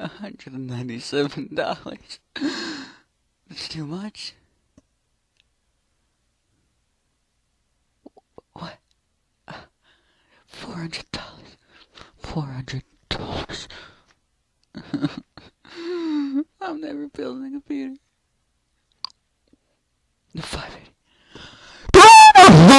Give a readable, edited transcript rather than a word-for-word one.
$197. That's too much. What? $400. $400. I'm never building